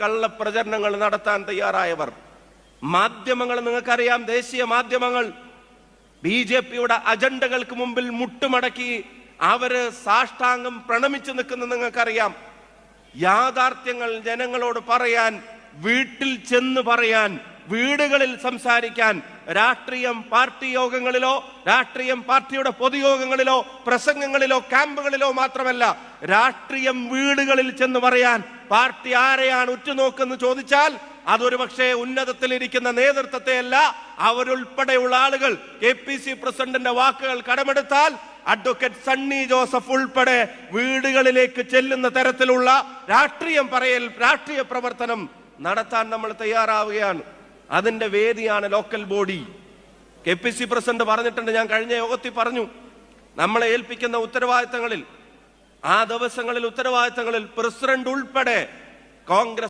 കള്ളപ്രചരണങ്ങൾ നടത്താൻ തയ്യാറായവർ. മാധ്യമങ്ങൾ നിങ്ങൾക്കറിയാം, ദേശീയ മാധ്യമങ്ങൾ ബി.ജെ.പിയുടെ അജണ്ടകൾക്ക് മുമ്പിൽ മുട്ടുമടക്കി അവര് സാഷ്ടാംഗം പ്രണമിച്ചു നിൽക്കുന്നത് നിങ്ങൾക്കറിയാം. യാഥാർത്ഥ്യങ്ങൾ ജനങ്ങളോട് പറയാൻ, വീട്ടിൽ ചെന്ന് പറയാൻ, വീടുകളിൽ സംസാരിക്കാൻ, രാഷ്ട്രീയം പാർട്ടി യോഗങ്ങളിലോ രാഷ്ട്രീയം പാർട്ടിയുടെ പൊതുയോഗങ്ങളിലോ പ്രസംഗങ്ങളിലോ ക്യാമ്പുകളിലോ മാത്രമല്ല, രാഷ്ട്രീയം വീടുകളിൽ ചെന്ന് പറയാൻ പാർട്ടി ആരെയാണ് ഉറ്റുനോക്കെന്ന് ചോദിച്ചാൽ അതൊരു പക്ഷേ ഉന്നതത്തിലിരിക്കുന്ന നേതൃത്വത്തെയല്ല, അവരുൾപ്പെടെയുള്ള ആളുകൾ. KPC പ്രസിഡന്റിന്റെ വാക്കുകൾ കടമെടുത്താൽ അഡ്വക്കേറ്റ് സണ്ണി ജോസഫ് ഉൾപ്പെടെ വീടുകളിലേക്ക് ചെല്ലുന്ന തരത്തിലുള്ള രാഷ്ട്രീയം പറയൽ, രാഷ്ട്രീയ പ്രവർത്തനം നടത്താൻ നമ്മൾ തയ്യാറാവുകയാണ്. അതിന്റെ വേദിയാണ് ലോക്കൽ ബോഡി. KPC പ്രസിഡന്റ് പറഞ്ഞിട്ടുണ്ട്, ഞാൻ കഴിഞ്ഞ യോഗത്തിൽ പറഞ്ഞു, നമ്മളെ ഏൽപ്പിക്കുന്ന ഉത്തരവാദിത്തങ്ങളിൽ, ആ ദിവസങ്ങളിൽ ഉത്തരവാദിത്തങ്ങളിൽ പ്രസിഡന്റ് ഉൾപ്പെടെ കോൺഗ്രസ്